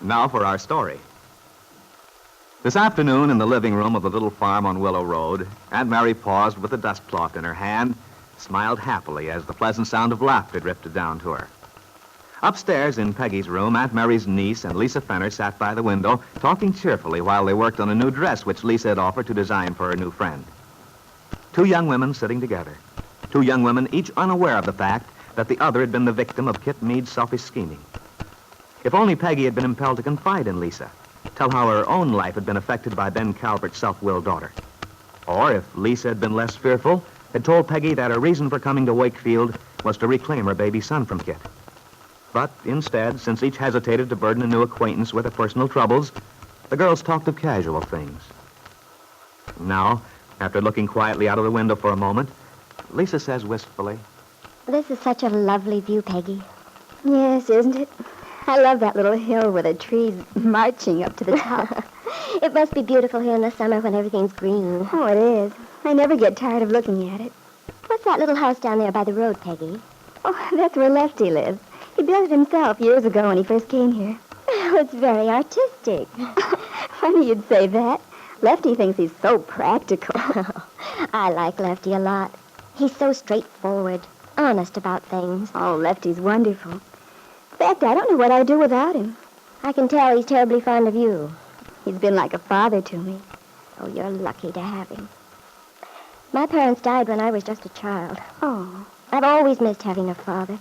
Now for our story. This afternoon in the living room of the little farm on Willow Road, Aunt Mary paused with a dust cloth in her hand, smiled happily as the pleasant sound of laughter drifted down to her. Upstairs in Peggy's room, Aunt Mary's niece and Lisa Fenner sat by the window, talking cheerfully while they worked on a new dress which Lisa had offered to design for her new friend. Two young women sitting together. Two young women each unaware of the fact that the other had been the victim of Kit Meade's selfish scheming. If only Peggy had been impelled to confide in Lisa, tell how her own life had been affected by Ben Calvert's self-willed daughter. Or if Lisa had been less fearful, had told Peggy that her reason for coming to Wakefield was to reclaim her baby son from Kit. But instead, since each hesitated to burden a new acquaintance with her personal troubles, the girls talked of casual things. Now, after looking quietly out of the window for a moment, Lisa says wistfully, "This is such a lovely view, Peggy." Yes, isn't it? I love that little hill with the trees marching up to the top. It must be beautiful here in the summer when everything's green. Oh, it is. I never get tired of looking at it. What's that little house down there by the road, Peggy? Oh, that's where Lefty lives. He built it himself years ago when he first came here. Oh, it's very artistic. Funny you'd say that. Lefty thinks he's so practical. I like Lefty a lot. He's so straightforward, honest about things. Oh, Lefty's wonderful. In fact, I don't know what I'd do without him. I can tell he's terribly fond of you. He's been like a father to me. Oh, you're lucky to have him. My parents died when I was just a child. Oh. I've always missed having a father.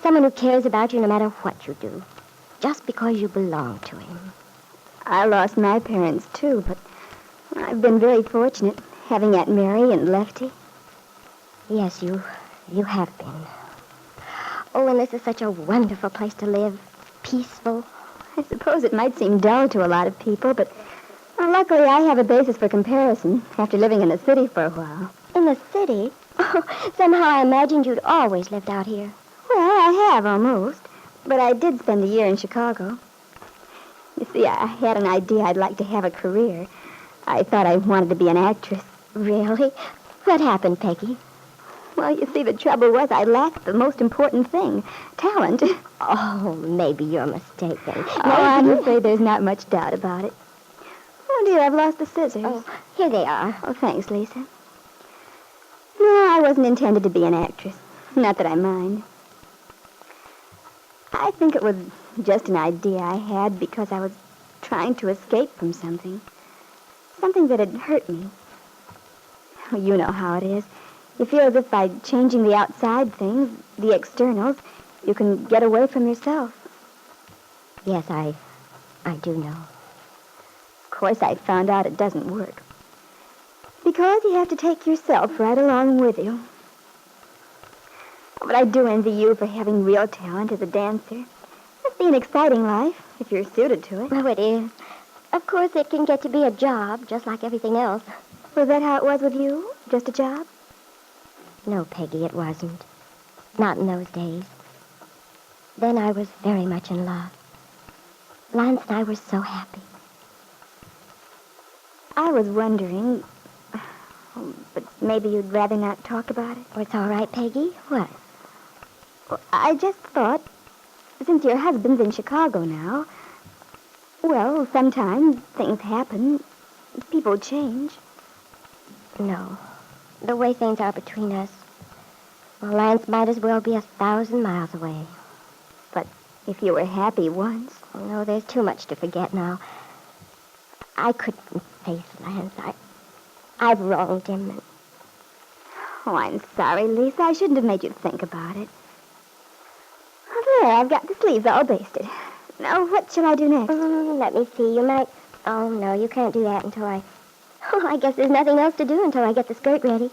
Someone who cares about you no matter what you do. Just because you belong to him. I lost my parents, too, but I've been very fortunate having Aunt Mary and Lefty. Yes, you have been. Oh, and this is such a wonderful place to live. Peaceful. I suppose it might seem dull to a lot of people, but luckily I have a basis for comparison after living in the city for a while. In the city? Oh, somehow I imagined you'd always lived out here. Well, I have almost, but I did spend a year in Chicago. You see, I had an idea I'd like to have a career. I thought I wanted to be an actress. Really? What happened, Peggy? Well, you see, the trouble was I lacked the most important thing, talent. Oh, maybe you're mistaken. Oh, I'm afraid there's not much doubt about it. Oh, dear, I've lost the scissors. Oh, here they are. Oh, thanks, Lisa. No, I wasn't intended to be an actress. Not that I mind. I think it was just an idea I had because I was trying to escape from something. Something that had hurt me. Well, you know how it is. You feel as if by changing the outside things, the externals, you can get away from yourself. Yes, I do know. Of course, I found out it doesn't work. Because you have to take yourself right along with you. But I do envy you for having real talent as a dancer. Must be an exciting life, if you're suited to it. Oh, it is. Of course, it can get to be a job, just like everything else. Was that how it was with you? Just a job? No, Peggy, it wasn't. Not in those days. Then I was very much in love. Lance and I were so happy. I was wondering, but maybe you'd rather not talk about it? Oh, it's all right, Peggy. What? Well, I just thought, since your husband's in Chicago now, well, sometimes things happen. People change. No. The way things are between us, well, Lance might as well be 1,000 miles away. But if you were happy once... Oh, no, there's too much to forget now. I couldn't face Lance. I've wronged him. Oh, I'm sorry, Lisa. I shouldn't have made you think about it. Oh, there, I've got the sleeves all basted. Now, what shall I do next? Let me see. You might... Oh, no, you can't do that until I... Oh, I guess there's nothing else to do until I get the skirt ready.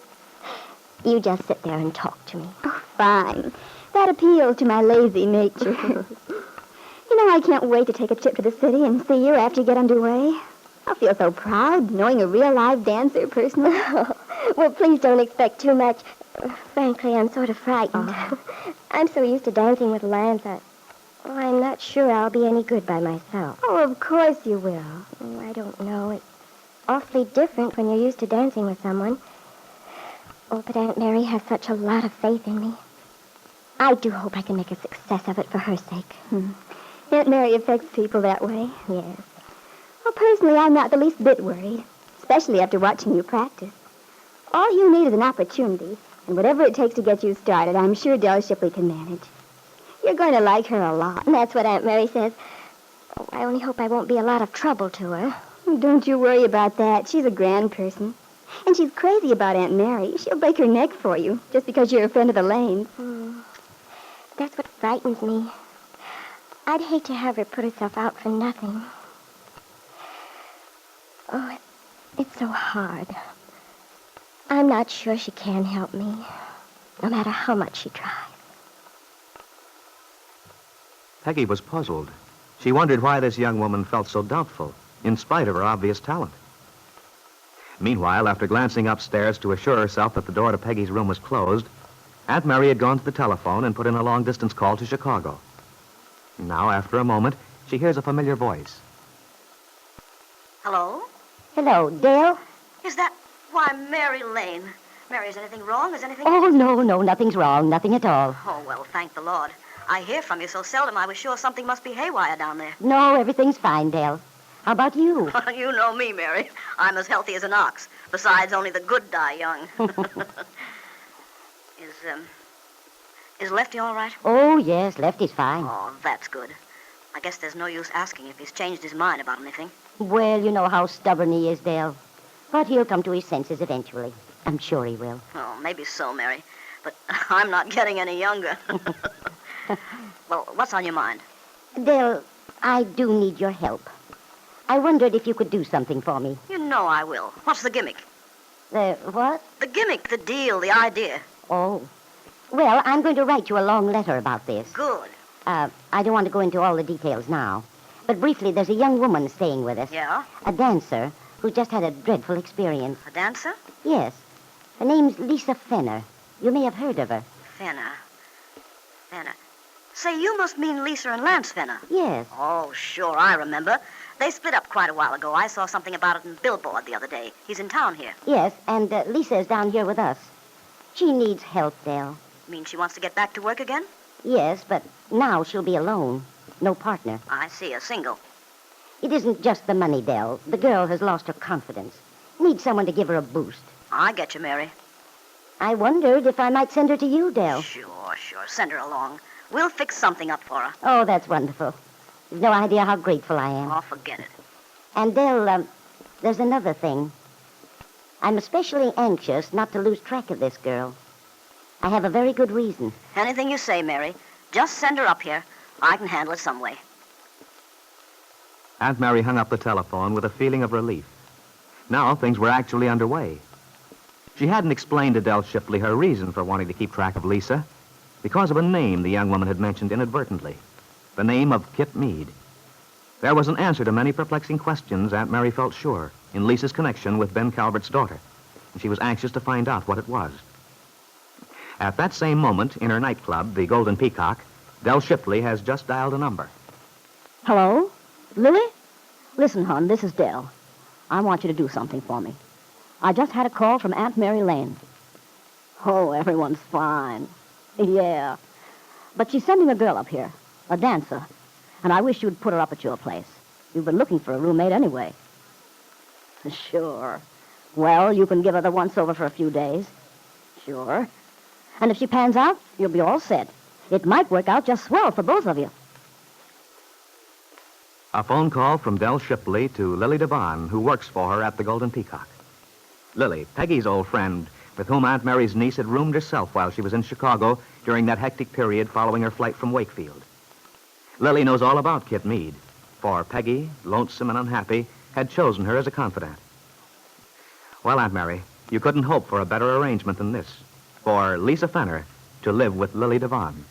You just sit there and talk to me. Oh, fine. That appeals to my lazy nature. You know, I can't wait to take a trip to the city and see you after you get underway. I'll feel so proud knowing a real live dancer personally. Well, please don't expect too much. Frankly, I'm sort of frightened. I'm so used to dancing with Lance, I'm not sure I'll be any good by myself. Oh, of course you will. Oh, I don't know. It's awfully different when you're used to dancing with someone. Oh, but Aunt Mary has such a lot of faith in me. I do hope I can make a success of it for her sake. Aunt Mary affects people that way. Yes. Well, personally, I'm not the least bit worried, especially after watching you practice. All you need is an opportunity, and whatever it takes to get you started, I'm sure Dell Shipley can manage. You're going to like her a lot. That's what Aunt Mary says. Oh, I only hope I won't be a lot of trouble to her. Don't you worry about that. She's a grand person. And she's crazy about Aunt Mary. She'll break her neck for you, just because you're a friend of the Lanes. That's what frightens me. I'd hate to have her put herself out for nothing. Oh, it's so hard. I'm not sure she can help me, no matter how much she tries. Peggy was puzzled. She wondered why this young woman felt so doubtful, in spite of her obvious talent. Meanwhile, after glancing upstairs to assure herself that the door to Peggy's room was closed, Aunt Mary had gone to the telephone and put in a long-distance call to Chicago. Now, after a moment, she hears a familiar voice. Hello? Hello, Dale? Is that... Why, Mary Lane. Mary, is anything wrong? Is anything... Oh, no, nothing's wrong. Nothing at all. Oh, well, thank the Lord. I hear from you so seldom, I was sure something must be haywire down there. No, everything's fine, Dale. How about you? You know me, Mary. I'm as healthy as an ox. Besides, only the good die young. Is Lefty all right? Oh, yes, Lefty's fine. Oh, that's good. I guess there's no use asking if he's changed his mind about anything. Well, you know how stubborn he is, Dale. But he'll come to his senses eventually. I'm sure he will. Oh, maybe so, Mary. But I'm not getting any younger. Well, what's on your mind? Dale, I do need your help. I wondered if you could do something for me. You know I will. What's the gimmick? The what? The gimmick, the deal, the idea. Oh. Well, I'm going to write you a long letter about this. Good. I don't want to go into all the details now. But briefly, there's a young woman staying with us. Yeah? A dancer who just had a dreadful experience. A dancer? Yes. Her name's Lisa Fenner. You may have heard of her. Fenner. Say, you must mean Lisa and Lance Fenner. Yes. Oh, sure, I remember. They split up quite a while ago. I saw something about it in Billboard the other day. He's in town here. Yes, and Lisa's down here with us. She needs help, Dale. Mean she wants to get back to work again? Yes, but now she'll be alone. No partner. I see, a single. It isn't just the money, Dell. The girl has lost her confidence. Needs someone to give her a boost. I get you, Mary. I wondered if I might send her to you, Dell. Sure. Send her along. We'll fix something up for her. Oh, that's wonderful. You've no idea how grateful I am. Oh, forget it. And, Dell, there's another thing. I'm especially anxious not to lose track of this girl. I have a very good reason. Anything you say, Mary. Just send her up here. I can handle it some way. Aunt Mary hung up the telephone with a feeling of relief. Now things were actually underway. She hadn't explained to Dell Shipley her reason for wanting to keep track of Lisa, because of a name the young woman had mentioned inadvertently. The name of Kit Meade. There was an answer to many perplexing questions, Aunt Mary felt sure, in Lisa's connection with Ben Calvert's daughter, and she was anxious to find out what it was. At that same moment, in her nightclub, the Golden Peacock, Dell Shipley has just dialed a number. Hello? Lily? Listen, hon, this is Dell. I want you to do something for me. I just had a call from Aunt Mary Lane. Oh, everyone's fine. Yeah. But she's sending a girl up here, a dancer, and I wish you'd put her up at your place. You've been looking for a roommate anyway. Sure. Well, you can give her the once-over for a few days. Sure. And if she pans out, you'll be all set. It might work out just swell for both of you. A phone call from Dell Shipley to Lily Devon, who works for her at the Golden Peacock. Lily, Peggy's old friend, with whom Aunt Mary's niece had roomed herself while she was in Chicago during that hectic period following her flight from Wakefield. Lily knows all about Kit Meade, for Peggy, lonesome and unhappy, had chosen her as a confidant. Well, Aunt Mary, you couldn't hope for a better arrangement than this, for Lisa Fenner to live with Lily Devon.